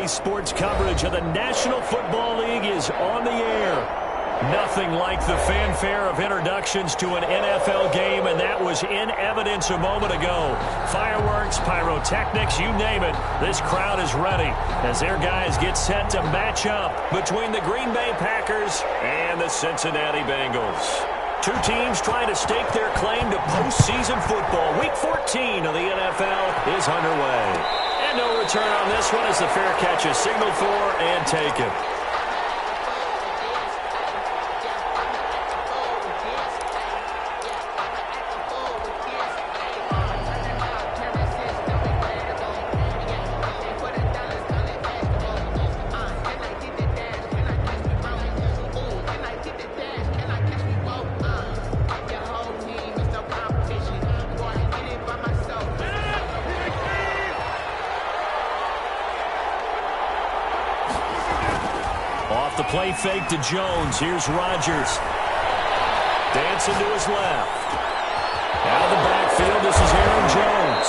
Friday sports coverage of the National Football League is on the air. Nothing like the fanfare of introductions to an NFL game, and that was in evidence a moment ago. Fireworks, pyrotechnics, you name it, this crowd is ready as their guys get set to match up between the Green Bay Packers and the Cincinnati Bengals. Two teams trying to stake their claim to postseason football. Week 14 of the NFL is underway. And no return on this one as the fair catch is signaled for and taken. The play fake to Jones. Here's Rodgers. Dancing to his left. Out of the backfield, this is Aaron Jones.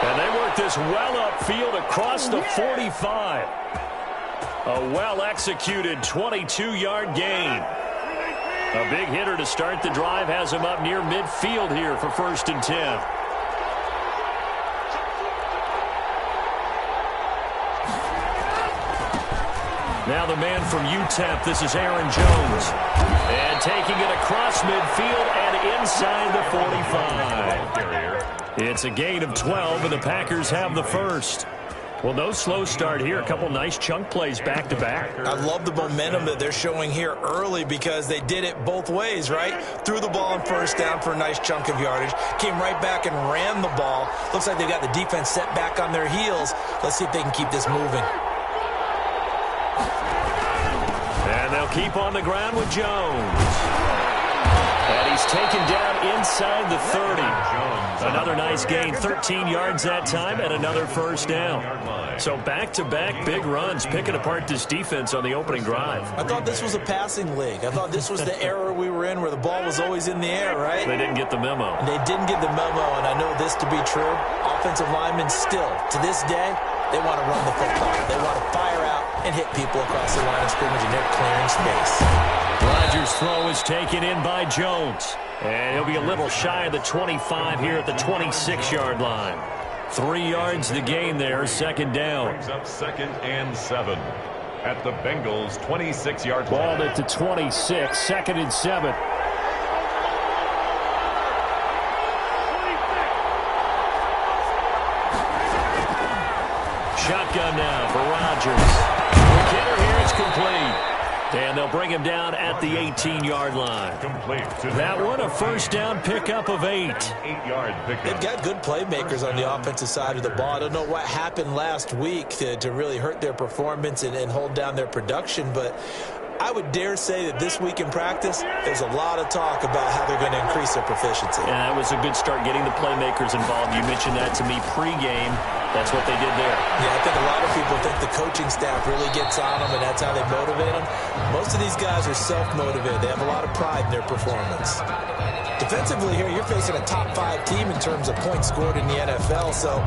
And they work this well upfield across the 45. A well-executed 22-yard gain. A big hitter to start the drive has him up near midfield here for 1st and 10. Now the man from UTEP, this is Aaron Jones. And taking it across midfield and inside the 45. It's a gain of 12, and the Packers have the first. Well, no slow start here. A couple nice chunk plays back-to-back. I love the momentum that they're showing here early because they did it both ways, right? Threw the ball on 1st down for a nice chunk of yardage. Came right back and ran the ball. Looks like they got the defense set back on their heels. Let's see if they can keep this moving. And they'll keep on the ground with Jones. And he's taken down inside the 30. Another nice gain, 13 yards that time, and another 1st down. So back-to-back big runs, picking apart this defense on the opening drive. I thought this was a passing league. I thought this was the era we were in where the ball was always in the air, right? They didn't get the memo. They didn't get the memo, and I know this to be true. Offensive linemen still, to this day, they want to run the football. They want to fire out and hit people across the line of scrimmage, and they're clearing space. Rodgers' throw is taken in by Jones. And he'll be a little shy of the 25 here at the 26-yard line. 3 yards the gain there, 2nd down. Brings up 2nd and 7 at the Bengals' 26-yard line. Balled at the 26, 2nd and 7. Shotgun now for Rodgers. The hitter here is complete. And they'll bring him down at the 18-yard line. Complete. That one, a 1st down pickup of 8. 8-yard pickup. They've got good playmakers on the offensive side of the ball. I don't know what happened last week to really hurt their performance and hold down their production, but I would dare say that this week in practice, there's a lot of talk about how they're going to increase their proficiency. And that was a good start getting the playmakers involved. You mentioned that to me pregame. That's what they did there. Yeah, I think a lot of people think the coaching staff really gets on them, and that's how they motivate them. Most of these guys are self-motivated. They have a lot of pride in their performance. Defensively here, you're facing a top 5 team in terms of points scored in the NFL. So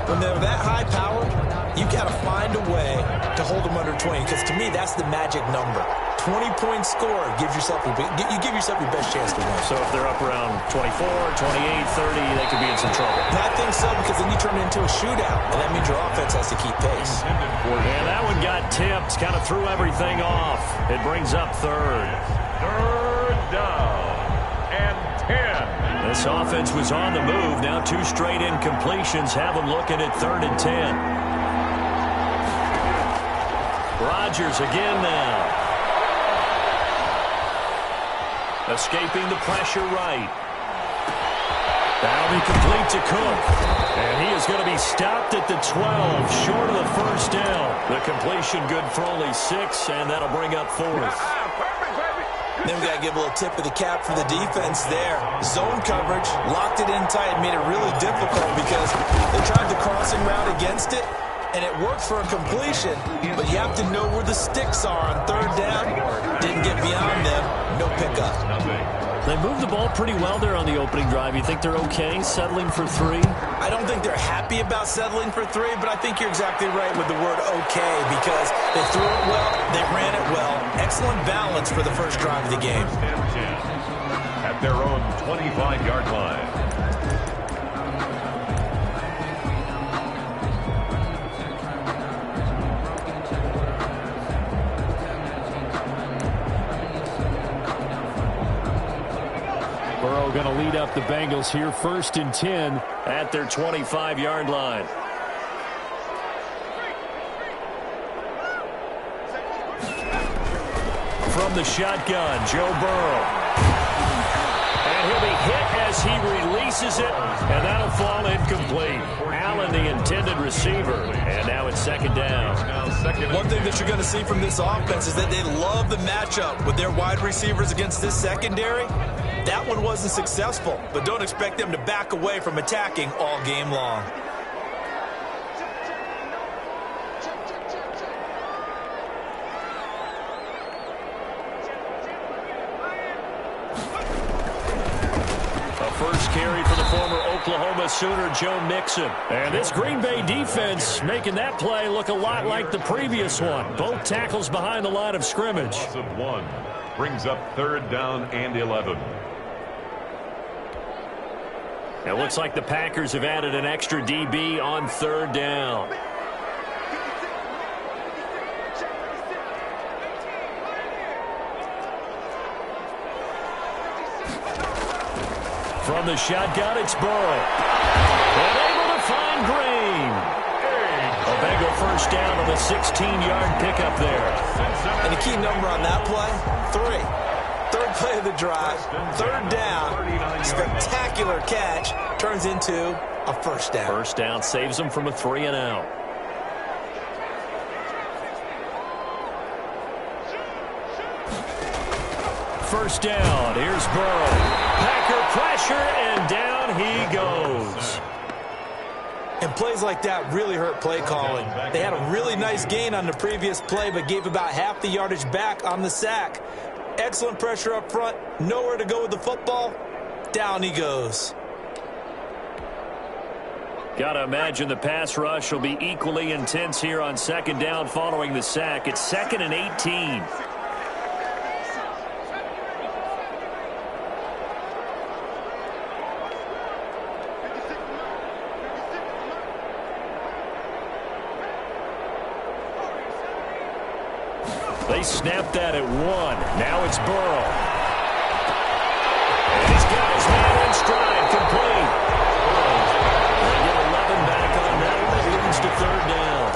when they're that high-powered, you got to find a way to hold them under 20. Because to me, that's the magic number. 20 points scored, you give yourself your best chance to win. So if they're up around 24, 28, 30, they could be in some trouble. And I think so, because then you turn it into a shootout, and that means your offense has to keep pace. And that one got tipped, kind of threw everything off. It brings up 3rd. 3rd down and 10. This offense was on the move. Now 2 straight incompletions have them looking at 3rd and 10. Rodgers again now. Escaping the pressure right. That'll be complete to Cook. And he is going to be stopped at the 12, short of the 1st down. The completion good for only 6, and that'll bring up 4th. Then we got to give a little tip of the cap for the defense there. Zone coverage, locked it in tight, made it really difficult because they tried the crossing route against it, and it worked for a completion, but you have to know where the sticks are on 3rd down. Didn't get beyond them, no pickup. They moved the ball pretty well there on the opening drive. You think they're okay settling for 3? I don't think they're happy about settling for 3, but I think you're exactly right with the word okay because they threw it well, they ran it well. Excellent balance for the first drive of the game. At their own 25-yard line. Burrow going to lead up the Bengals here, 1st and 10 at their 25-yard line. From the shotgun, Joe Burrow. And he'll be hit as he releases it, and that'll fall incomplete. Allen, the intended receiver, and now it's 2nd down. One thing that you're going to see from this offense is that they love the matchup with their wide receivers against this secondary. That one wasn't successful, but don't expect them to back away from attacking all game long. A first carry for the former Oklahoma Sooner, Joe Mixon. And this Green Bay defense making that play look a lot like the previous one. Both tackles behind the line of scrimmage. Loss of 1 brings up 3rd down and 11. It looks like the Packers have added an extra DB on 3rd down. From the shotgun, it's Burrow. And able to find Green. A Bengal first down on the 16-yard pickup there. And the key number on that play, 3. 3rd play of the drive, 3rd down, spectacular catch, turns into a 1st down. 1st down saves them from a 3-and-out. First down, here's Burrow. Packer pressure, and down he goes. And plays like that really hurt play calling. They had a really nice gain on the previous play, but gave about half the yardage back on the sack. Excellent pressure up front. Nowhere to go with the football. Down he goes. Got to imagine the pass rush will be equally intense here on 2nd down following the sack. It's 2nd and 18. They snapped that at 1. Now it's Burrow. And he's got his man in stride, complete. They get 11 back on that one. It leads to 3rd down.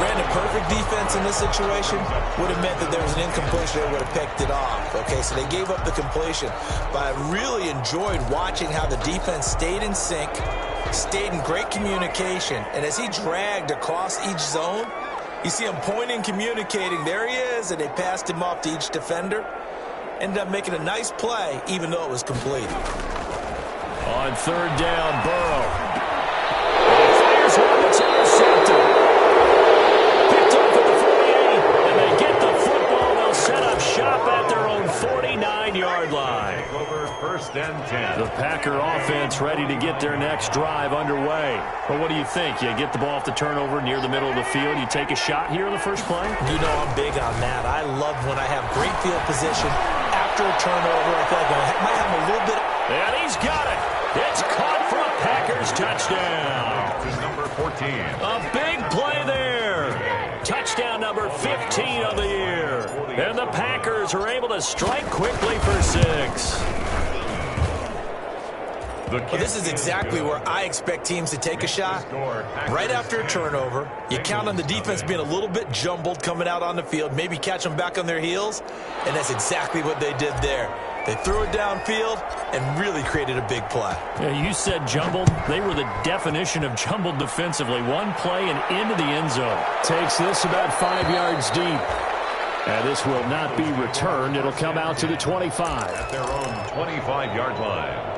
Ran a perfect defense in this situation would have meant that there was an incompletion that would have picked it off. Okay, so they gave up the completion. But I really enjoyed watching how the defense stayed in sync, stayed in great communication, and as he dragged across each zone, you see him pointing, communicating. There he is, and they passed him off to each defender. Ended up making a nice play, even though it was complete. On 3rd down, Burrow. He fires one that's intercepted. Picked up at the 48, and they get the football. They'll set up shop at their own 49-yard line. Over 1st and 10. The Packer offense ready to get their next drive underway. But what do you think? You get the ball off the turnover near the middle of the field. You take a shot here in the first play? You know I'm big on that. I love when I have great field position after a turnover. I feel like I might have a little bit. And he's got it. It's caught for a Packers touchdown. This is number 14. A big play there. Touchdown number 15 of the year. And the Packers are able to strike quickly for 6. Well, this is exactly where I expect teams to take a shot. Right after a turnover, you count on the defense being a little bit jumbled coming out on the field, maybe catch them back on their heels, and that's exactly what they did there. They threw it downfield and really created a big play. Yeah, you said jumbled. They were the definition of jumbled defensively. One play and into the end zone. Takes this about 5 yards deep. And this will not be returned. It'll come out to the 25. At their own 25-yard line.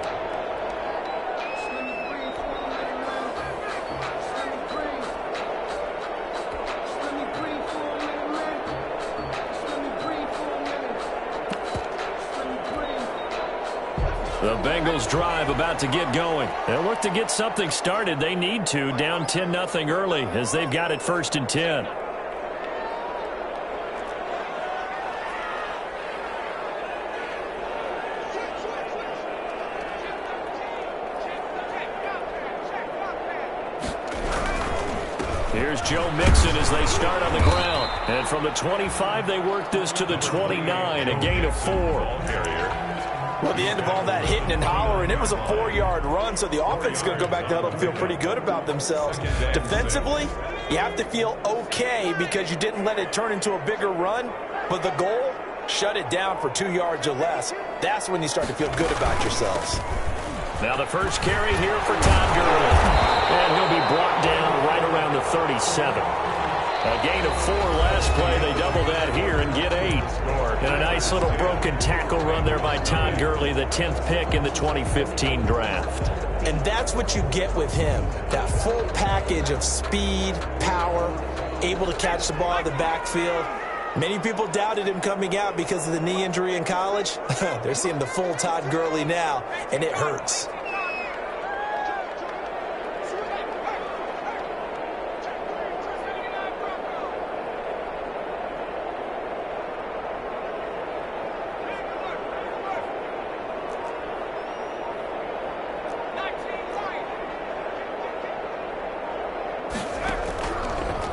The Bengals drive about to get going. They'll look to get something started. They need to, down 10-0 early as they've got it 1st and 10. Here's Joe Mixon as they start on the ground. And from the 25, they work this to the 29, a gain of 4. Well, the end of all that hitting and hollering, it was a 4-yard run, so the offense is going to go back to huddle and feel pretty good about themselves. Defensively, you have to feel okay because you didn't let it turn into a bigger run, but the goal, shut it down for 2 yards or less. That's when you start to feel good about yourselves. Now the first carry here for Todd Gurley. And he'll be brought down right around the 37. A gain of 4 last play. They double that here and get 8. And a nice little broken tackle run there by Todd Gurley, the 10th pick in the 2015 draft. And that's what you get with him, that full package of speed, power, able to catch the ball in the backfield. Many people doubted him coming out because of the knee injury in college. They're seeing the full Todd Gurley now, and it hurts.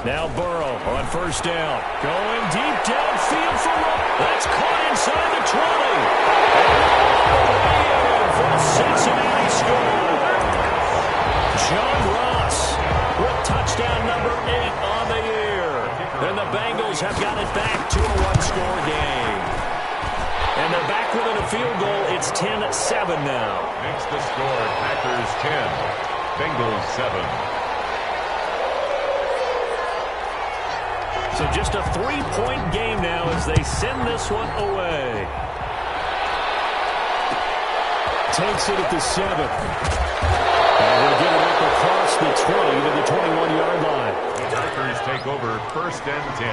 Now Burrow on 1st down. Going deep downfield for that's caught inside the 20. And for a Cincinnati score. John Ross with touchdown number 8 on the year. And the Bengals have got it back to a 1-score game. And they're back within a field goal. It's 10-7 now. Makes the score Packers 10, Bengals 7. So just a 3-point game now as they send this one away. Takes it at the 7. And we'll get it up across the 20 to the 21-yard line. The Packers take over 1st and 10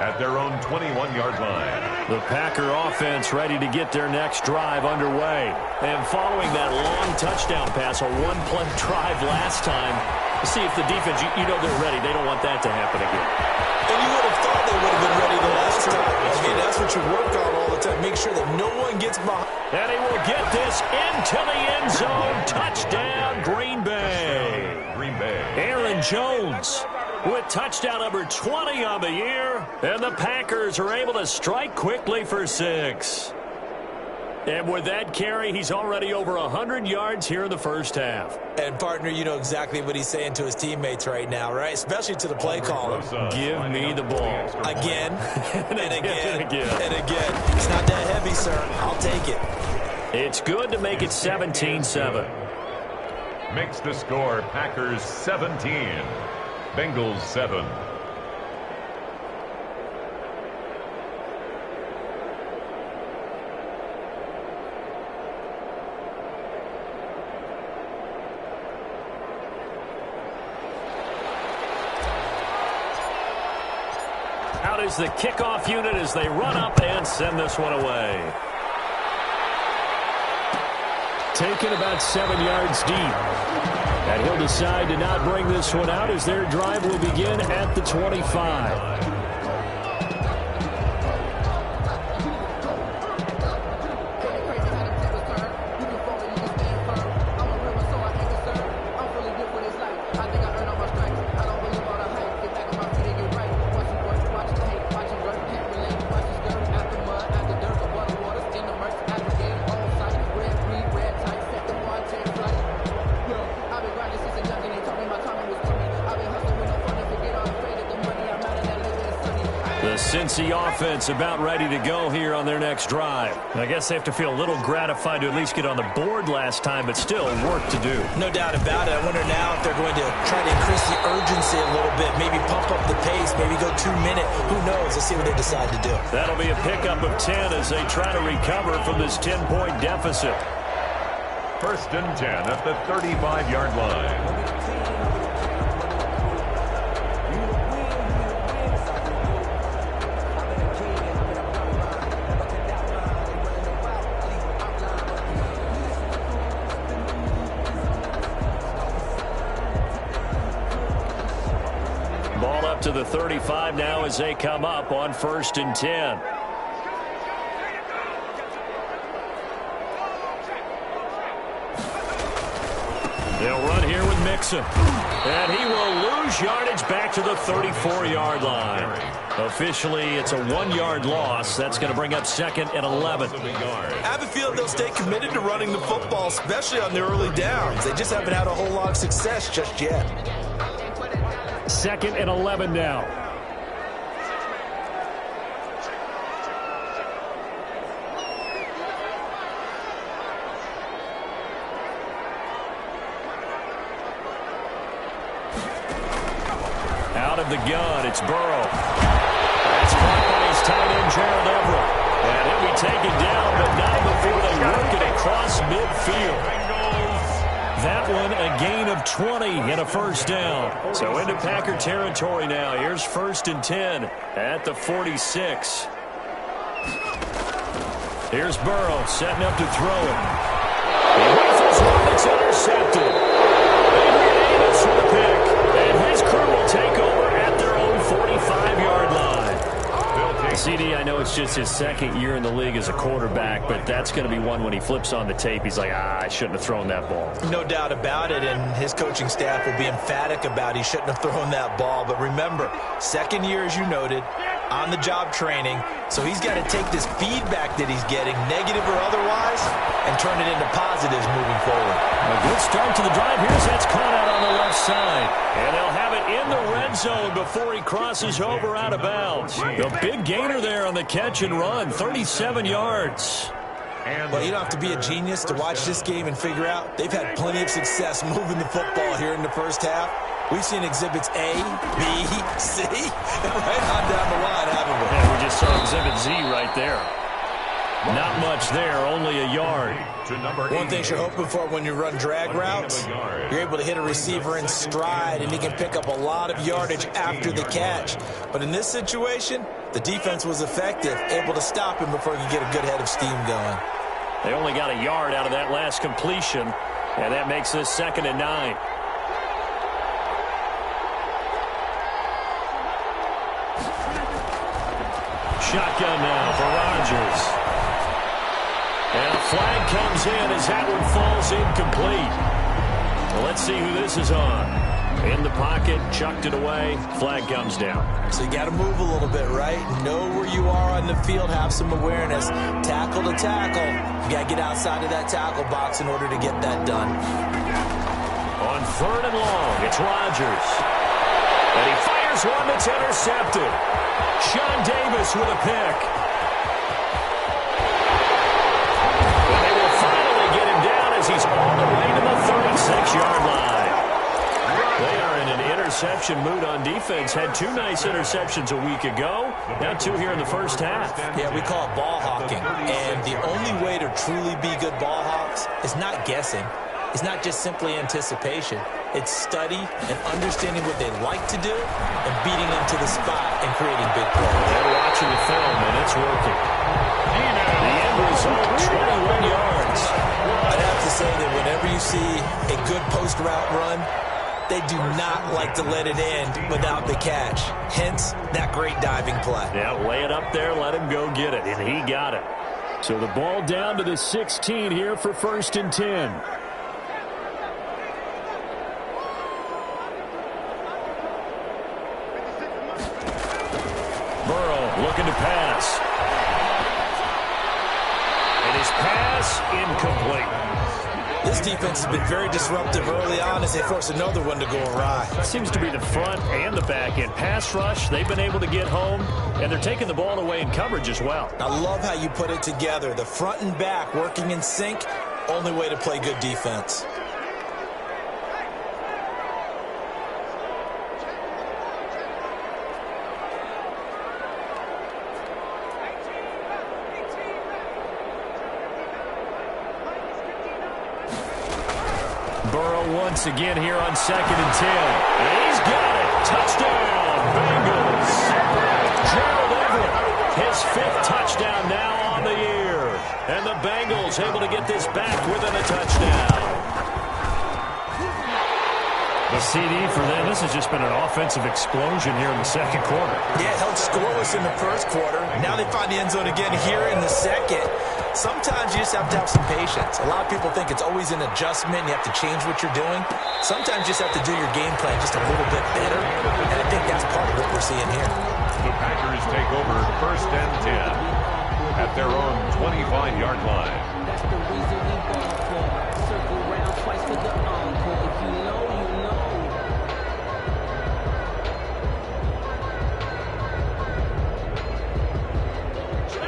at their own 21-yard line. The Packer offense ready to get their next drive underway. And following that long touchdown pass, a 1-play drive last time, see if the defense, you know they're ready. They don't want that to happen again. And you would have thought they would have been ready the last time. I mean, that's what you work on all the time. Make sure that no one gets behind. And he will get this into the end zone. Touchdown, Green Bay. Green Bay. Aaron Jones with touchdown number 20 on the year. And the Packers are able to strike quickly for 6. And with that carry, he's already over 100 yards here in the first half. And, partner, you know exactly what he's saying to his teammates right now, right? Especially to the play caller. Give me the ball. Again, and again, and again. And again. It's not that heavy, sir. I'll take it. It's good to make it 17-7. Makes the score Packers 17, Bengals 7. Out is the kickoff unit as they run up and send this one away. Taken about 7 yards deep. And he'll decide to not bring this one out as their drive will begin at the 25. Cincy offense about ready to go here on their next drive. I guess they have to feel a little gratified to at least get on the board last time, but still work to do. No doubt about it. I wonder now if they're going to try to increase the urgency a little bit, maybe pump up the pace, maybe go 2 minute. Who knows? Let's see what they decide to do. That'll be a pickup of 10 as they try to recover from this 10-point deficit. 1st and 10 at the 35-yard line. to the 35 now as they come up on 1st and 10. They'll run here with Mixon. And he will lose yardage back to the 34-yard line. Officially, it's a 1-yard loss. That's going to bring up 2nd and 11. I have a feeling they'll stay committed to running the football, especially on the early downs. They just haven't had a whole lot of success just yet. 2nd and 11 now. Out of the gun, it's Burrow. That's caught by his tight end, Gerald Everett. And he'll be taken down, but not before they work it across midfield. That one, a gain of 20 and a first down. So into Packer territory now. Here's 1st and 10 at the 46. Here's Burrow setting up to throw it. He rifles one that's intercepted. Adrian Amos with a pick. And his crew will take over at their own 45-yard line. CD, I know it's just his 2nd year in the league as a quarterback, but that's going to be one when he flips on the tape. He's like, I shouldn't have thrown that ball. No doubt about it, and his coaching staff will be emphatic about he shouldn't have thrown that ball. But remember, 2nd year, as you noted, on-the-job training, so he's got to take this feedback that he's getting, negative or otherwise, and turn it into positives moving forward. A good start to the drive. Here's that's caught out on the left side. And they'll have it in the red zone before he crosses over out of bounds. The big gainer there on the catch and run, 37 yards. Well, you don't have to be a genius to watch this game and figure out they've had plenty of success moving the football here in the first half. We've seen exhibits A, B, C, and right on down the line, haven't we? Yeah, we just saw exhibit Z right there. Not much there, only a yard. One thing you're hoping for when you run drag routes, you're able to hit a receiver in stride, and he can pick up a lot of yardage after the catch. But in this situation, the defense was effective, able to stop him before he could get a good head of steam going. They only got a yard out of that last completion, and that makes this 2nd and 9. Shotgun now for Rodgers. And a flag comes in as that one falls incomplete. Well, let's see who this is on. In the pocket, chucked it away, flag comes down. So you got to move a little bit, right? Know where you are on the field, have some awareness. Tackle to tackle. You got to get outside of that tackle box in order to get that done. On 3rd and long, it's Rodgers. And he fires one that's intercepted. Sean Davis with a pick. And they will finally get him down as he's all the way to the 36-yard line. They are in an interception mood on defense. Had 2 nice interceptions a week ago. Now 2 here in the first half. Yeah, we call it ball hawking. And the only way to truly be good ball hawks is not guessing. It's not just simply anticipation. It's study and understanding what they like to do and beating them to the spot and creating big plays. They're watching the film, and it's working. The end result, 21 yards. I'd have to say that whenever you see a good post route run, they do not like to let it end without the catch. Hence, that great diving play. Yeah, lay it up there, let him go get it, and he got it. So the ball down to the 16 here for 1st and 10. Burrow looking to pass. And his pass incomplete. This defense has been very disruptive early on as they force another one to go awry. Seems to be the front and the back end. Pass rush, they've been able to get home, and they're taking the ball away in coverage as well. I love how you put it together. The front and back working in sync, only way to play good defense. Burrow once again here on 2nd and 10. And he's got it. Touchdown, Bengals. Gerald Everett, his 5th touchdown now on the year. And the Bengals able to get this back within a touchdown. The CD for them, this has just been an offensive explosion here in the second quarter. Yeah, held scoreless in the first quarter. Now they find the end zone again here in the second. Sometimes you just have to have some patience. A lot of people think it's always an adjustment. You have to change what you're doing. Sometimes you just have to do your game plan just a little bit better. And I think that's part of what we're seeing here. The Packers take over 1st and 10 at their own 25-yard line. That's the reason we ball for. Circle around twice for the encore. If you know, you know.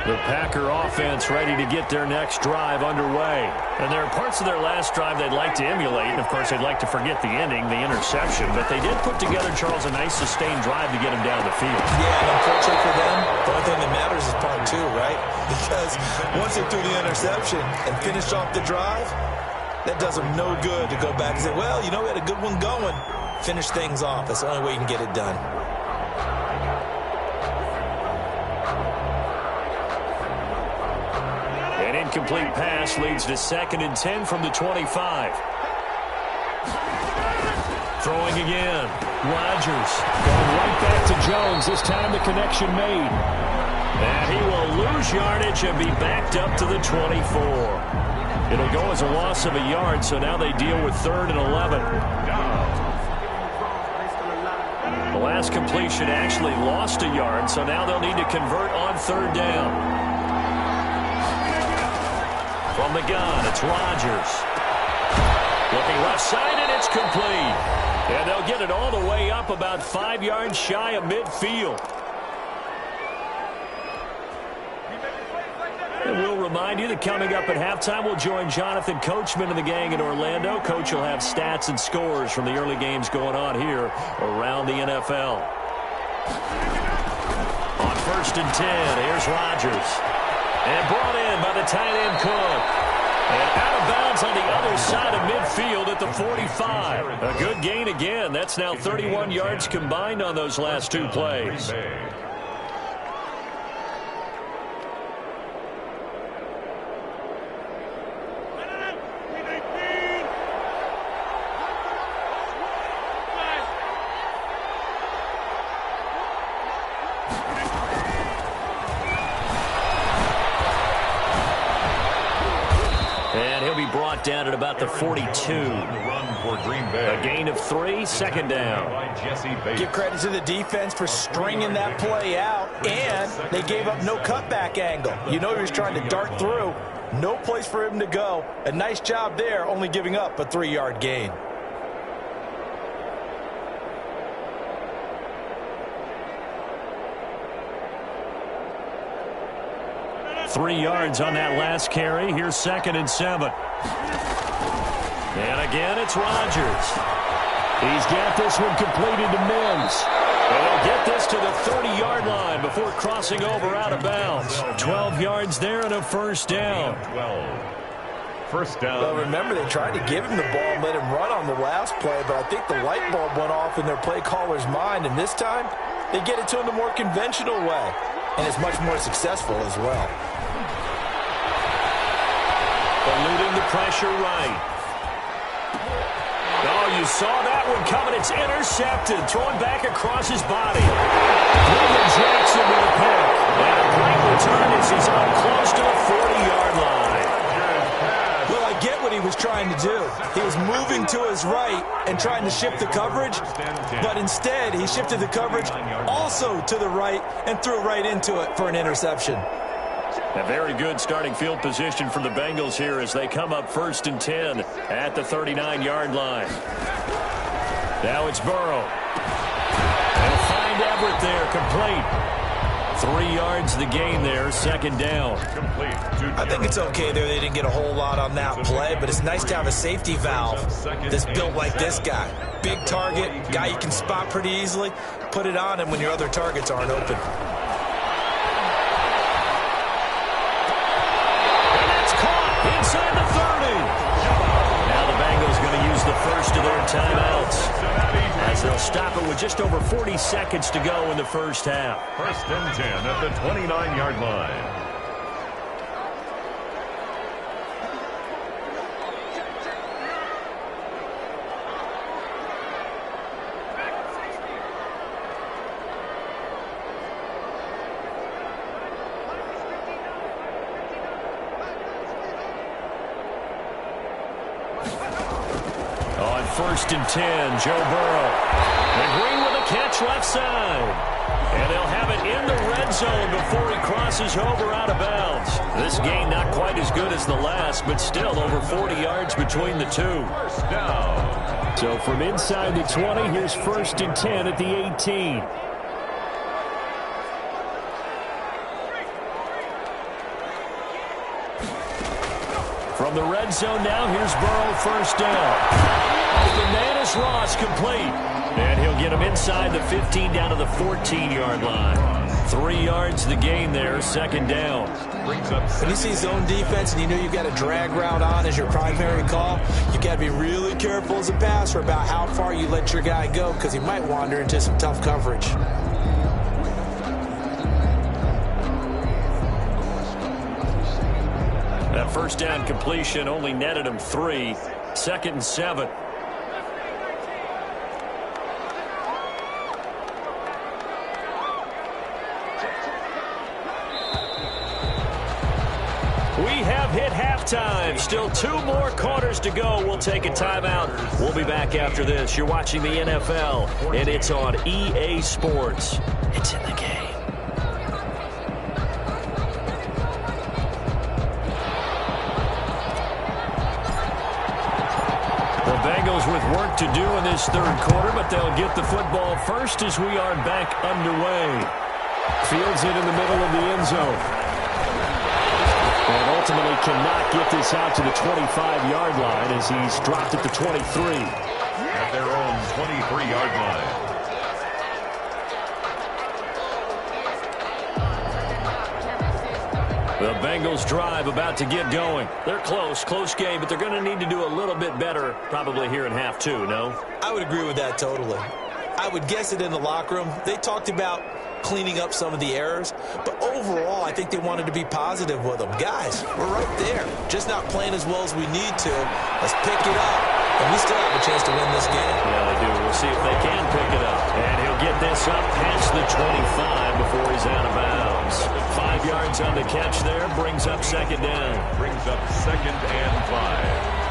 The Packer offense ready to get their next drive underway. And there are parts of their last drive they'd like to emulate. And, of course, they'd like to forget the ending, the interception. But they did put together, Charles, a nice sustained drive to get them down the field. Yeah, and unfortunately for them, the only thing that matters is part two, right? Because once they threw the interception and finished off the drive, that does them no good to go back and say, well, you know, we had a good one going. Finish things off. That's the only way you can get it done. An incomplete pass leads to 2nd and 10 from the 25. Throwing again. Rodgers going right back to Jones. This time the connection made. And he will lose yardage and be backed up to the 24. It'll go as a loss of a yard, so now they deal with 3rd and 11. The last completion actually lost a yard, so now they'll need to convert on 3rd down. From the gun, it's Rodgers. Looking left side, and it's complete. And they'll get it all the way up about 5 yards shy of midfield. And we'll remind you that coming up at halftime, we'll join Jonathan Coachman and the gang in Orlando. Coach will have stats and scores from the early games going on here around the NFL. On 1st and 10, here's Rodgers. And brought in by the tight end Cook. And out of bounds on the other side of midfield at the 45. A good gain again. That's now 31 yards combined on those last 2 plays. Brought down at about the 42. A gain of 3, 2nd down. Give credit to the defense for stringing that play out, and they gave up no cutback angle. You know he was trying to dart through. No place for him to go. A nice job there, only giving up a 3-yard gain. 3 yards on that last carry. Here's 2nd and 7. And again, it's Rodgers. He's got this one completed to Mims. And he'll get this to the 30-yard line before crossing over out of bounds. 12 yards there and a 1st down. 1st down. Well, remember, they tried to give him the ball and let him run on the last play, but I think the light bulb went off in their play caller's mind, and this time they get it to him the more conventional way, and it's much more successful as well. Eluding the pressure right. Oh, you saw that one coming. It's intercepted. Throwing back across his body. William Jackson with a pick. And a great return as he's up close to the 40-yard line. Well, I get what he was trying to do. He was moving to his right and trying to shift the coverage, but instead he shifted the coverage also to the right and threw right into it for an interception. A very good starting field position for the Bengals here as they come up 1st and 10 at the 39-yard line. Now it's Burrow. And find Everett there, complete. 3 yards the gain there, 2nd down. I think it's okay there. They didn't get a whole lot on that play, but it's nice to have a safety valve that's built like this guy. Big target, guy you can spot pretty easily. Put it on him when your other targets aren't open. Inside the 30. Now the Bengals going to use the first of their timeouts as they'll stop it with just over 40 seconds to go in the first half. 1st and 10 at the 29-yard line. first and 10. Joe Burrow. And Green with a catch left side. And they'll have it in the red zone before he crosses over out of bounds. This game not quite as good as the last, but still over 40 yards between the two. So from inside the 20, here's first and 10 at the 18. From the red zone now, here's Burrow first down. The man is Ross complete. And he'll get him inside the 15 down to the 14-yard line. 3 yards the gain there, second down. When you see zone defense and you know you've got a drag route on as your primary call, you've got to be really careful as a passer about how far you let your guy go because he might wander into some tough coverage. That first down completion only netted him 3. Second and 7. We have hit halftime. Still 2 more quarters to go. We'll take a timeout. We'll be back after this. You're watching the NFL, and it's on EA Sports. It's in the game. The Bengals with work to do in this third quarter, but they'll get the football first as we are back underway. Fields it in the middle of the end zone. And ultimately cannot get this out to the 25-yard line as he's dropped at the 23. At their own 23-yard line. The Bengals drive about to get going. They're close game, but they're going to need to do a little bit better probably here in half 2, no? I would agree with that totally. I would guess it in the locker room. They talked about cleaning up some of the errors, but overall I think they wanted to be positive with them. Guys, we're right there, just not playing as well as we need to. Let's pick it up, and we still have a chance to win this game. Yeah, they do. We'll see if they can pick it up. And he'll get this up past the 25 before he's out of bounds. 5 yards on the catch there, brings up second down. Brings up second and 5.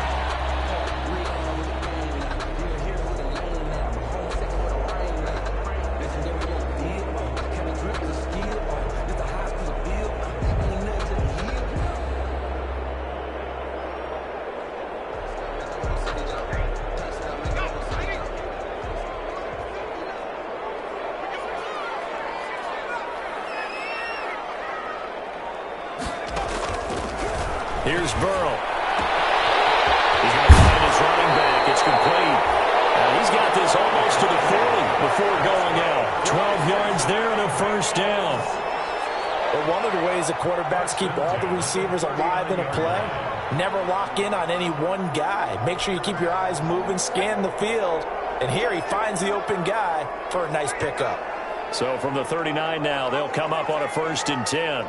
Here's Burrow. He's going to find his running back. It's complete. He's got this almost to the 40 before going out. 12 yards there and a first down. But one of the ways the quarterbacks keep all the receivers alive in a play, never lock in on any one guy. Make sure you keep your eyes moving, scan the field. And here he finds the open guy for a nice pickup. So from the 39 now, they'll come up on a first and 10.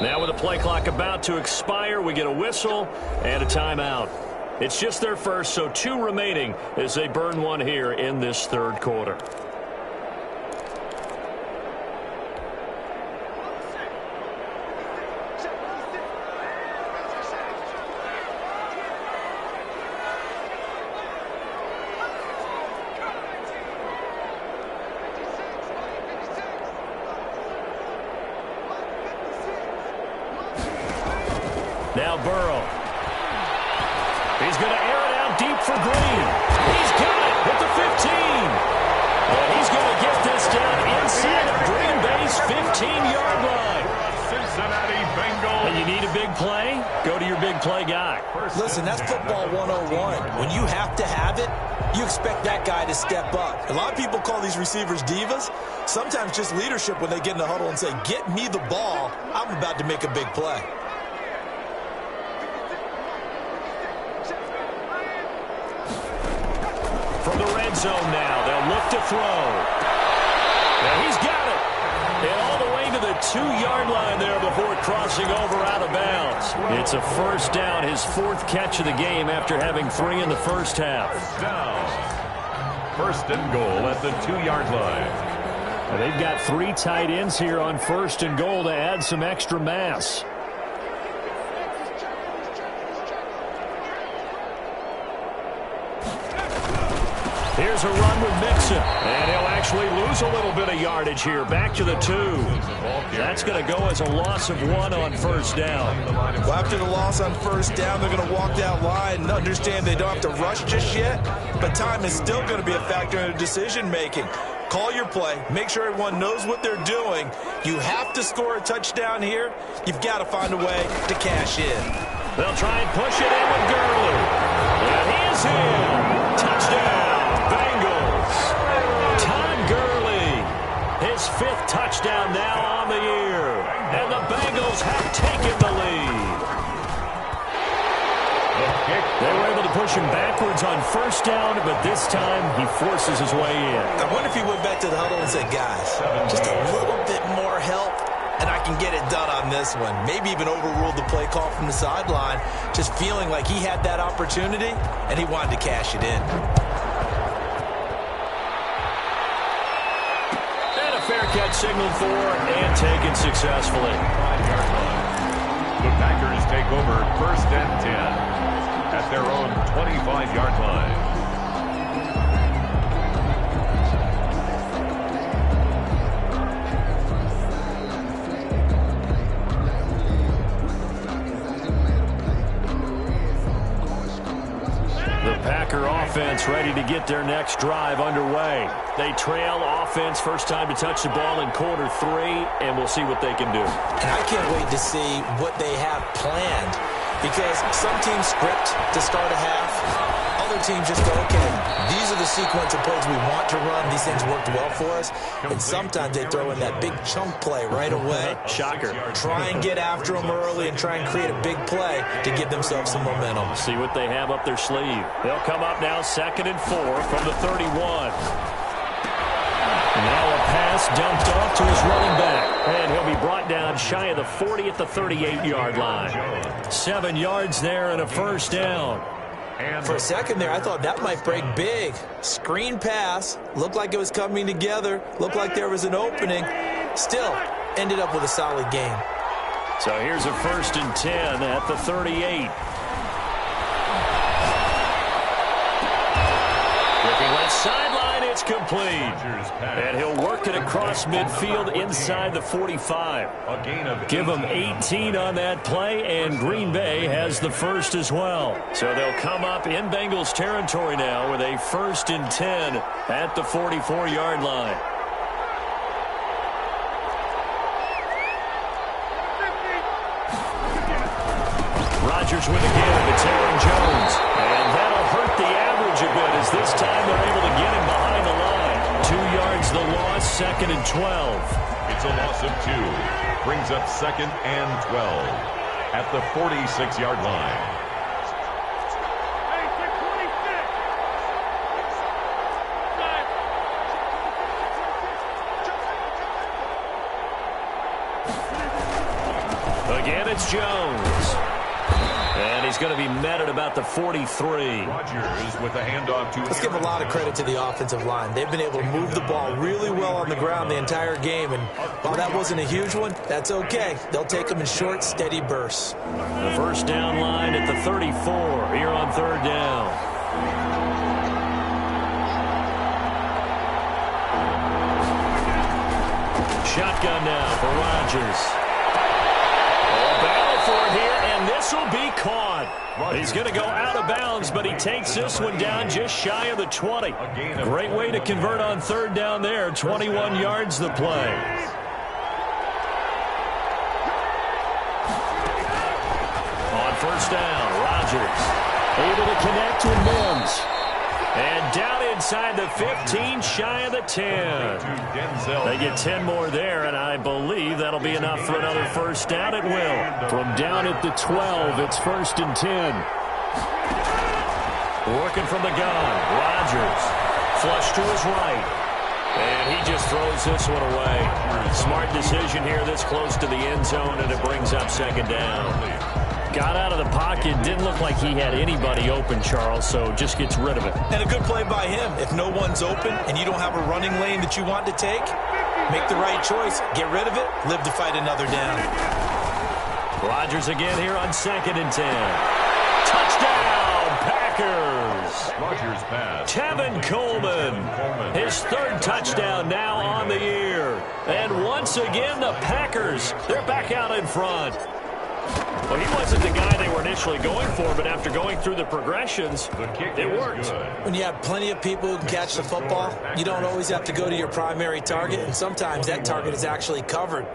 Now with the play clock about to expire, we get a whistle and a timeout. It's just their first, so 2 remaining as they burn one here in this third quarter. Now Burrow. He's going to air it out deep for Green. He's got it at the 15. And he's going to get this down inside of Green Bay's 15-yard line. Cincinnati Bengals. And you need a big play? Go to your big play guy. Listen, that's football 101. When you have to have it, you expect that guy to step up. A lot of people call these receivers divas. Sometimes just leadership when they get in the huddle and say, get me the ball. I'm about to make a big play. From the red zone now, they'll look to throw. Now he's got it. And all the way to the 2-yard line there before crossing over out of bounds. It's a first down, his 4th catch of the game after having 3 in the first half. Down. First and goal at the 2-yard line. And they've got 3 tight ends here on 1st and goal to add some extra mass. Here's a run with Mixon, and he'll actually lose a little bit of yardage here. Back to the 2. That's going to go as a loss of 1 on 1st down. Well, after the loss on 1st down, they're going to walk that line and understand they don't have to rush just yet, but time is still going to be a factor in their decision-making. Call your play. Make sure everyone knows what they're doing. You have to score a touchdown here. You've got to find a way to cash in. They'll try and push it in with Gurley. And he is in. Touchdown. Bengals. Todd Gurley, his 5th touchdown now on the year. And the Bengals have taken the lead. They were able to push him backwards on 1st down, but this time he forces his way in. I wonder if he went back to the huddle and said, guys, just a little bit more help, and I can get it done on this one. Maybe even overruled the play call from the sideline, just feeling like he had that opportunity, and he wanted to cash it in. Fair catch signaled for and taken successfully. The Packers take over 1st and 10 at their own 25-yard line. Packer offense ready to get their next drive underway. They trail offense, first time to touch the ball in quarter 3, and we'll see what they can do. And I can't wait to see what they have planned, because some teams script to start a half. Other teams just go, okay, these are the sequence of plays we want to run. These things worked well for us. And sometimes they throw in that big chunk play right away. Shocker. Try and get after them early and try and create a big play to give themselves some momentum. See what they have up their sleeve. They'll come up now 2nd and 4 from the 31. Now a pass dumped off to his running back. And he'll be brought down shy of the 40 at the 38-yard line. 7 yards there and a 1st down. For a second there, I thought that might break big. Screen pass. Looked like it was coming together. Looked like there was an opening. Still, ended up with a solid game. So here's a 1st and 10 at the 38. Looking left sideline, it's complete. And he'll work it across midfield inside the 45. Give them 18 on that play, and Green Bay has the 1st as well. So they'll come up in Bengals territory now with a 1st and 10 at the 44-yard line. Rodgers with a give. It's Aaron Jones. And that'll hurt the average a bit, as this time they're able to get him behind the line. 2 yards the loss, 2nd and 12. It's a loss of 2. Brings up 2nd and 12 at the 46-yard line. Again, it's Jones. And he's going to be met at about the 43. Rodgers with the handoff to... Let's give a lot of credit to the offensive line. They've been able to move the ball really well on the ground the entire game. And while that wasn't a huge one, that's okay. They'll take them in short, steady bursts. The 1st down line at the 34 here on 3rd down. Shotgun now for Rodgers. Battle for it here, and this will be caught. He's going to go out of bounds, but he takes this one down just shy of the 20. Great way to convert on 3rd down there. 21 yards the play. On 1st down, Rodgers able to connect with Mims. And down inside the 15, shy of the 10. They get 10 more there, and I believe that'll be enough for another 1st down. It will. From down at the 12, it's 1st and 10. Working from the gun, Rodgers. Flush to his right. And he just throws this one away. Smart decision here this close to the end zone, and it brings up 2nd down. Got out of the pocket, didn't look like he had anybody open, Charles, so just gets rid of it. And a good play by him. If no one's open and you don't have a running lane that you want to take, Make the right choice. Get rid of it. Live to fight another down. Rodgers again here on 2nd and 10. Touchdown, Packers. Rodgers pass. Tevin Coleman. His 3rd touchdown now on the year. And once again, the Packers, they're back out in front. Well, he wasn't the guy they were initially going for, but after going through the progressions, it worked. When you have plenty of people who can catch the football, you don't always have to go to your primary target, and sometimes that target is actually covered.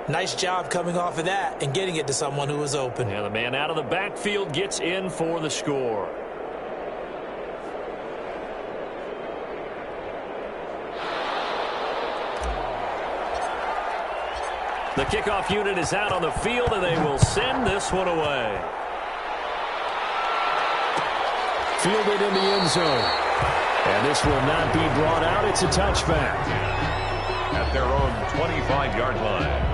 Nice job coming off of that and getting it to someone who was open. Yeah, the man out of the backfield gets in for the score. The kickoff unit is out on the field, and they will send this one away. Fielded in the end zone. And this will not be brought out. It's a touchback. At their own 25-yard line.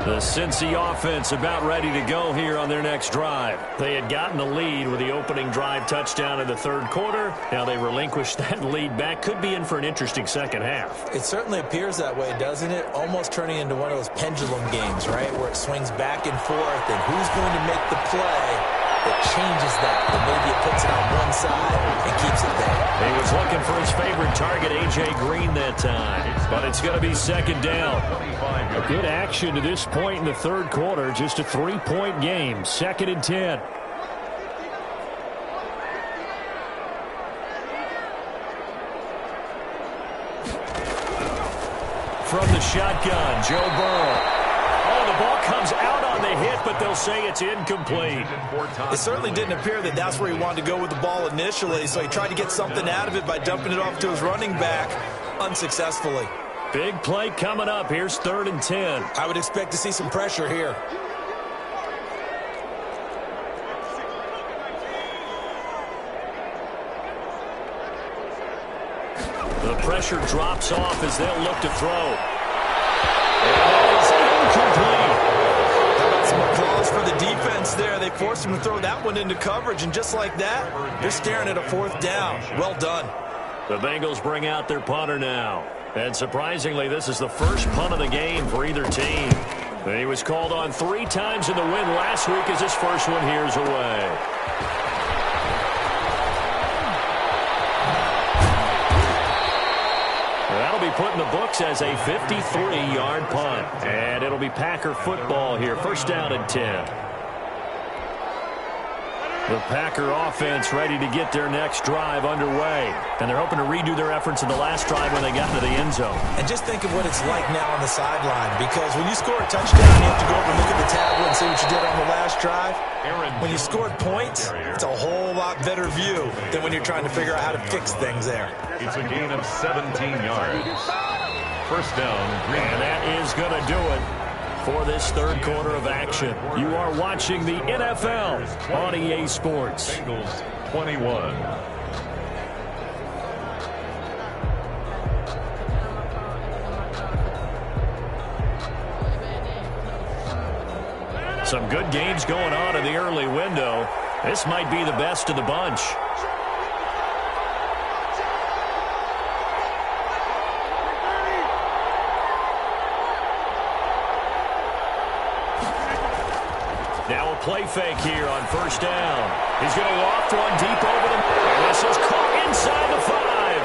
The Cincy offense about ready to go here on their next drive. They had gotten the lead with the opening drive touchdown in the 3rd quarter. Now they relinquished that lead back. Could be in for an interesting second half. It certainly appears that way, doesn't it? Almost turning into one of those pendulum games, right? Where it swings back and forth, and who's going to make the play that changes that? And maybe it puts it on one side and keeps it there. He was looking for his favorite target, A.J. Green, that time. But it's going to be 2nd down. A good action to this point in the 3rd quarter. Just a 3-point game. 2nd and 10. From the shotgun, Joe Burrow. Oh, the ball comes out on the hit, but they'll say it's incomplete. It certainly didn't appear that that's where he wanted to go with the ball initially, so he tried to get something out of it by dumping it off to his running back unsuccessfully. Big play coming up. Here's 3rd and 10. I would expect to see some pressure here. The pressure drops off as they'll look to throw. And that is incomplete. How about some applause for the defense there? They forced him to throw that one into coverage, and just like that, they're staring at a 4th down. Well done. The Bengals bring out their punter now. And surprisingly, this is the first punt of the game for either team. He was called on 3 times in the win last week as his first one here's away. That'll be put in the books as a 53-yard punt. And it'll be Packer football here. 1st down and 10. The Packer offense ready to get their next drive underway. And they're hoping to redo their efforts in the last drive when they got into the end zone. And just think of what it's like now on the sideline, because when you score a touchdown, you have to go over and look at the tablet and see what you did on the last drive. When you scored points, it's a whole lot better view than when you're trying to figure out how to fix things there. It's a gain of 17 yards. 1st down, Green. And that is going to do it for this 3rd quarter of action. You are watching the NFL on EA Sports. Bengals 21. Some good games going on in the early window. This might be the best of the bunch. Now a play fake here on 1st down. He's going to loft one deep over the... And this is caught inside the 5.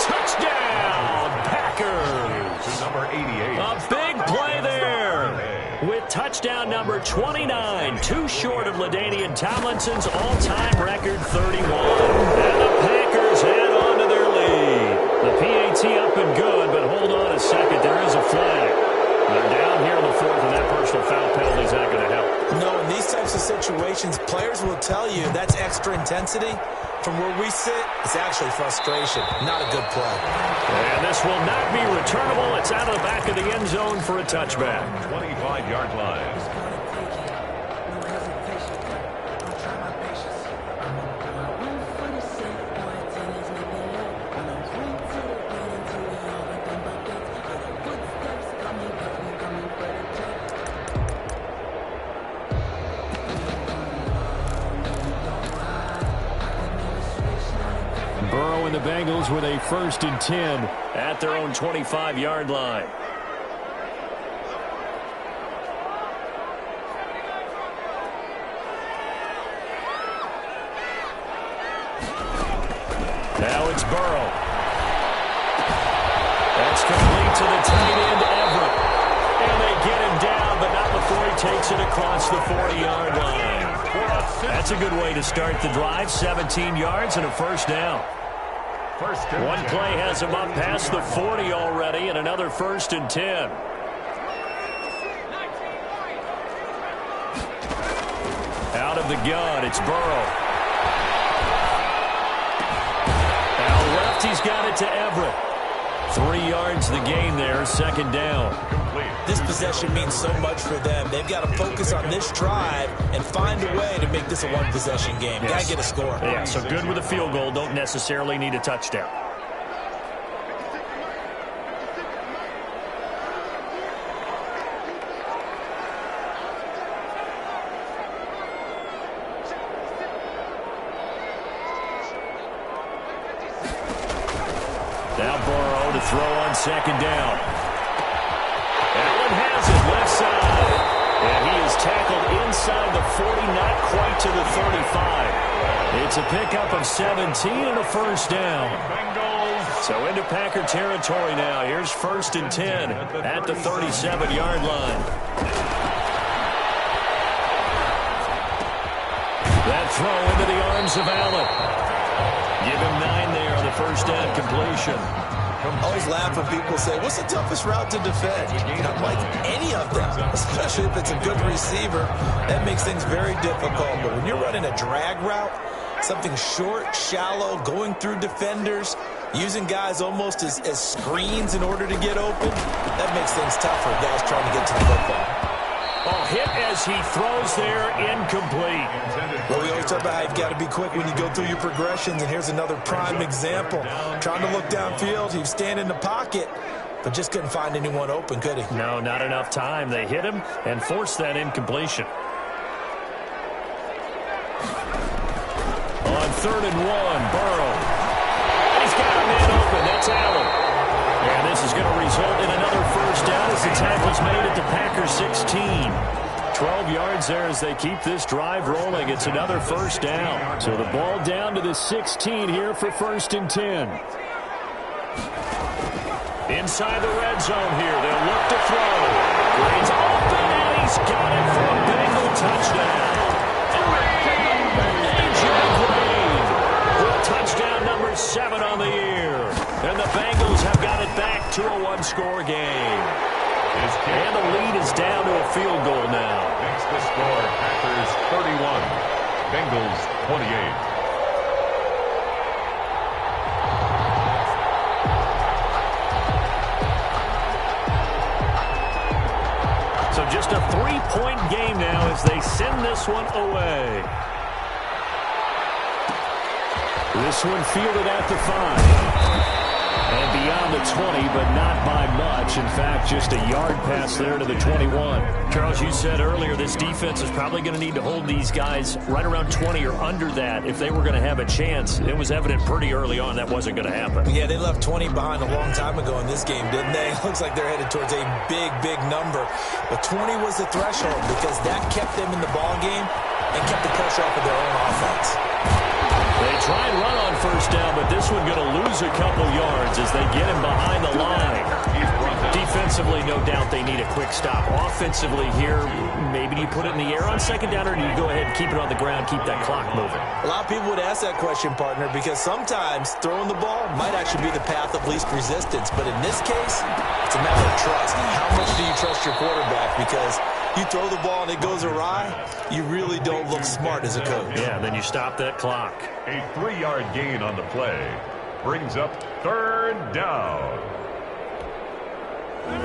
Touchdown, Packers. To number 88. A big play there. With touchdown number 29, too short of LaDainian Tomlinson's all-time record 31. And the Packers add on to their lead. The PAT up and good, but hold on a second. There is a flag. They're down here in the 4th, and that personal foul penalty is not going to help. No, in these types of situations, players will tell you that's extra intensity. From where we sit, it's actually frustration, not a good play. And this will not be returnable. It's out of the back of the end zone for a touchback. 25-yard line. and the Bengals with a 1st and 10 at their own 25-yard line. Now it's Burrow. That's complete to the tight end, Everett. And they get him down, but not before he takes it across the 40-yard line. That's a good way to start the drive. 17 yards and a 1st down. One play has him up past the 40 already, and another 1st and 10. Out of the gun, it's Burrow. Now left, he's got it to Everett. 3 yards the gain there, 2nd down. This possession means so much for them. They've got to focus on this drive and find a way to make this a one-possession game. Yes. Got to get a score. Yeah, so good with a field goal. Don't necessarily need a touchdown. Now Burrow to throw on 2nd down. Allen has it left side. And he is tackled inside the 40, not quite to the 35. It's a pickup of 17 and a 1st down. So into Packer territory now. Here's 1st and 10 at the 37-yard line. That throw into the arms of Allen. Give him 9 there on the 1st down completion. I always laugh when people say, what's the toughest route to defend? Not like any of them, especially if it's a good receiver. That makes things very difficult. But when you're running a drag route, something short, shallow, going through defenders, using guys almost as screens in order to get open, that makes things tough for guys trying to get to the football. Oh, hit as he throws there, incomplete. Well, we always talk about how you've got to be quick when you go through your progressions, and here's another prime example. Trying to look downfield, he's standing in the pocket, but just couldn't find anyone open, could he? No, not enough time. They hit him and forced that incompletion. On 3rd and 1, Burrow. And he's got a man open. That's Allen. And this is going to result in another 1st down as the tackle's made at the Packers 16. 12 yards there as they keep this drive rolling. It's another 1st down. So the ball down to the 16 here for 1st and 10. Inside the red zone here. They'll look to throw. Green's open, and he's got it for a Bengal touchdown. A.J. Green with touchdown number 7 on the year. And the Bengals have got it back to a 1-score game. And the lead is down to a field goal now. Makes the score Packers 31, Bengals 28. So just a 3-point game now as they send this one away. This one fielded at the 5. And beyond the 20, but not by much. In fact, just a yard pass there to the 21. Charles, you said earlier this defense is probably going to need to hold these guys right around 20 or under that if they were going to have a chance. It was evident pretty early on that wasn't going to happen. Yeah, they left 20 behind a long time ago in this game, didn't they? It looks like they're headed towards a big, big number. But 20 was the threshold because that kept them in the ball game and kept the pressure off of their own offense. They try and run on 1st down, but this one going to lose a couple yards as they get him behind the line. Defensively, no doubt they need a quick stop. Offensively here, maybe do you put it in the air on 2nd down, or do you go ahead and keep it on the ground, keep that clock moving? A lot of people would ask that question, partner, because sometimes throwing the ball might actually be the path of least resistance. But in this case, it's a matter of trust. How much do you trust your quarterback? Because you throw the ball and it goes awry, you really don't look smart as a coach. Yeah, then you stop that clock. A 3-yard gain on the play brings up 3rd down.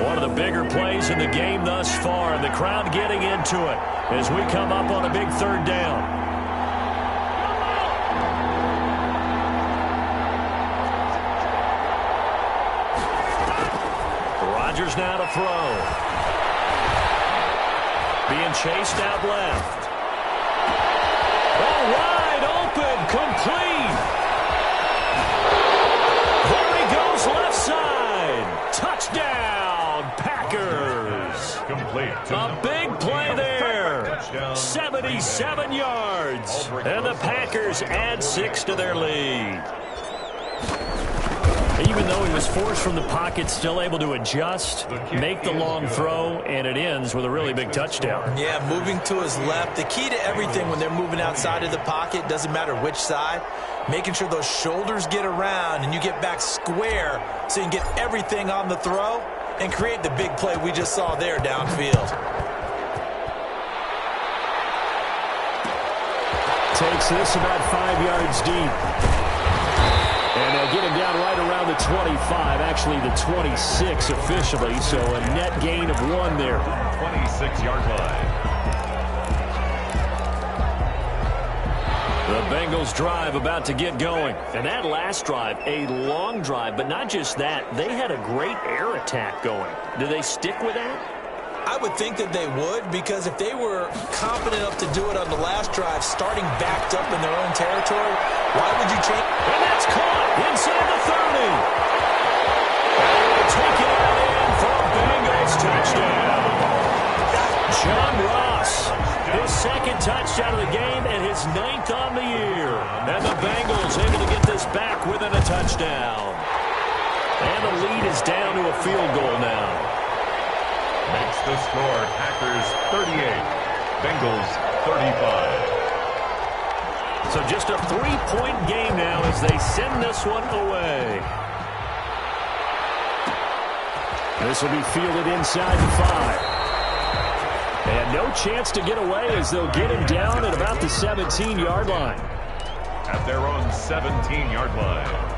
One of the bigger plays in the game thus far, and the crowd getting into it as we come up on a big 3rd down. Rodgers now to throw. Being chased out left. Oh, wide open, complete. complete. A big play there. 77 yards. And the Packers add 6 to their lead. Even though he was forced from the pocket, still able to adjust, make the long throw, and it ends with a really big touchdown. Yeah, moving to his left. The key to everything when they're moving outside of the pocket, doesn't matter which side, making sure those shoulders get around and you get back square so you can get everything on the throw and create the big play we just saw there downfield. Takes this about 5 yards deep. And they'll get him down right around the 25, actually the 26 officially, so a net gain of 1 there. 26-yard line. The Bengals drive about to get going. And that last drive, a long drive, but not just that. They had a great air attack going. Do they stick with that? I would think that they would, because if they were confident enough to do it on the last drive, starting backed up in their own territory, why would you change? And that's caught inside the 30. And they take it out in for a Bengals touchdown. John Ross, his second touchdown of the game and his 9th on the year. And the Bengals able to get this back within a touchdown. And the lead is down to a field goal now. Makes the score Packers 38, Bengals 35. So just a 3-point game now as they send this one away. This will be fielded inside the 5. And no chance to get away as they'll get him down at about the 17-yard line. At their own 17-yard line.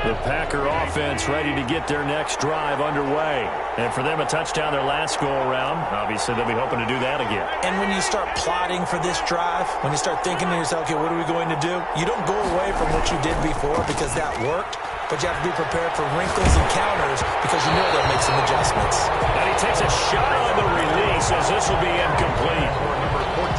The Packer offense ready to get their next drive underway. And for them, a touchdown their last go-around. Obviously, they'll be hoping to do that again. And when you start plotting for this drive, when you start thinking to yourself, okay, what are we going to do? You don't go away from what you did before because that worked, but you have to be prepared for wrinkles and counters because you know they'll make some adjustments. And he takes a shot on the release as this will be incomplete.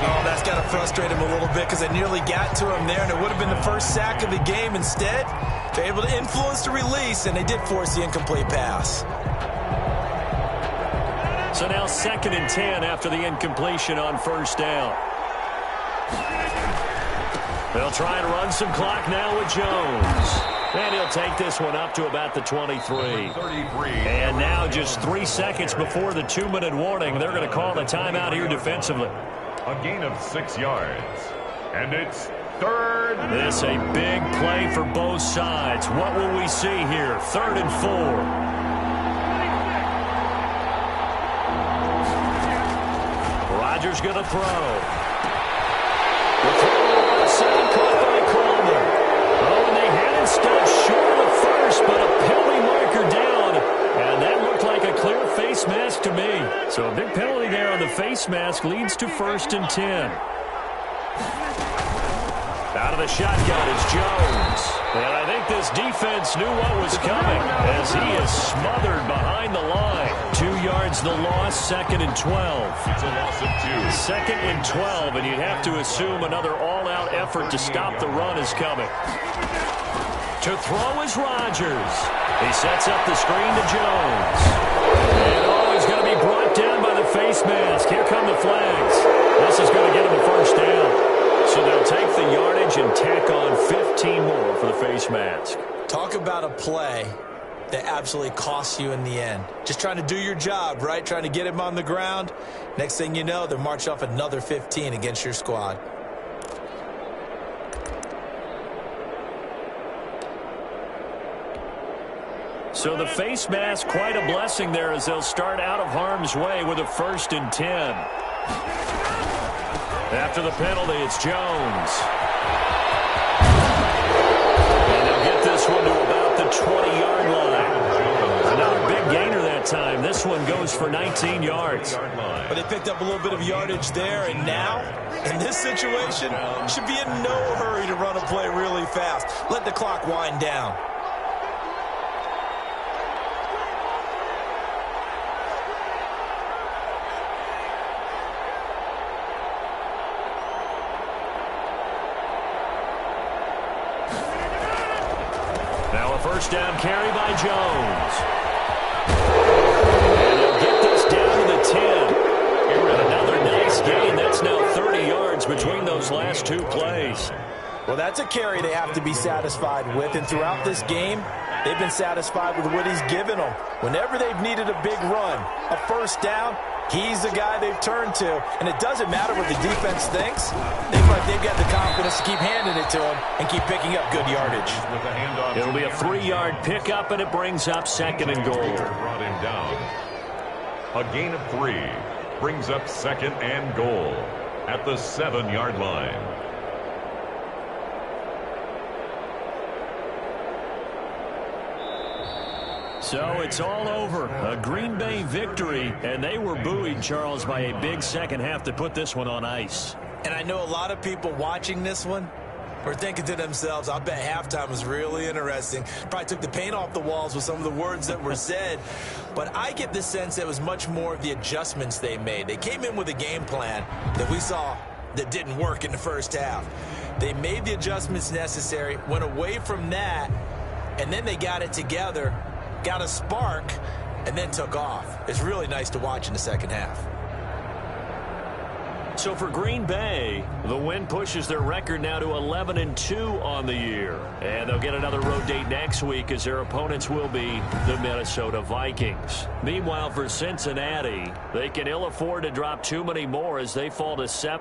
Oh, that's got to frustrate him a little bit because they nearly got to him there, and it would have been the first sack of the game. Instead, they're able to influence the release, and they did force the incomplete pass. So now 2nd and 10 after the incompletion on first down. They'll try and run some clock now with Jones. And he'll take this one up to about the 23. And now just 3 seconds before the 2-minute warning, they're going to call a timeout here defensively. A gain of 6 yards. And it's 3rd. This a big play for both sides. What will we see here? 3rd and 4. Rodgers going to throw. The throw to the left side, caught by Coleman. Oh, and they had it stopped short of the first, but a penalty marker down. And that looked like a clear face mask to me. So a big penalty there on the face mask leads to 1st and 10. Out of the shotgun is Jones. And I think this defense knew what was coming as he is smothered behind the line. 2 yards the loss, 2nd and 12. It's a loss of 2. 2nd and 12, and you'd have to assume another all-out effort to stop the run is coming. To throw is Rodgers. He sets up the screen to Jones. And he's going to be brought down by the face mask. Here come the flags. This is going to get him a first down. So they'll take the yardage and tack on 15 more for the face mask. Talk about a play that absolutely costs you in the end. Just trying to do your job, right? Trying to get him on the ground. Next thing you know, they're marching off another 15 against your squad. So the face mask, quite a blessing there as they'll start out of harm's way with a 1st and 10. After the penalty, it's Jones. And they'll get this one to about the 20-yard line. Not a big gainer that time. This one goes for 19 yards. But they picked up a little bit of yardage there, and now, in this situation, should be in no hurry to run a play really fast. Let the clock wind down. First down carry by Jones. And he'll get this down to the 10. And another nice gain. That's now 30 yards between those last two plays. Well, that's a carry they have to be satisfied with. And throughout this game, they've been satisfied with what he's given them. Whenever they've needed a big run, a first down, he's the guy they've turned to. And it doesn't matter what the defense thinks. They've got the confidence to keep handing it to him and keep picking up good yardage. It'll be a 3-yard pickup, and it brings up 2nd and goal. Brought him down. A gain of 3 brings up 2nd and goal at the 7-yard line. So it's all over. A Green Bay victory, and they were buoyed, Charles, by a big second half to put this one on ice. And I know a lot of people watching this one were thinking to themselves, I bet halftime was really interesting. Probably took the paint off the walls with some of the words that were said. But I get the sense it was much more of the adjustments they made. They came in with a game plan that we saw that didn't work in the first half. They made the adjustments necessary, went away from that, and then they got it together, got a spark, and then took off. It's really nice to watch in the second half. So for Green Bay, the win pushes their record now to 11-2 on the year. And they'll get another road date next week as their opponents will be the Minnesota Vikings. Meanwhile, for Cincinnati, they can ill afford to drop too many more as they fall to 7.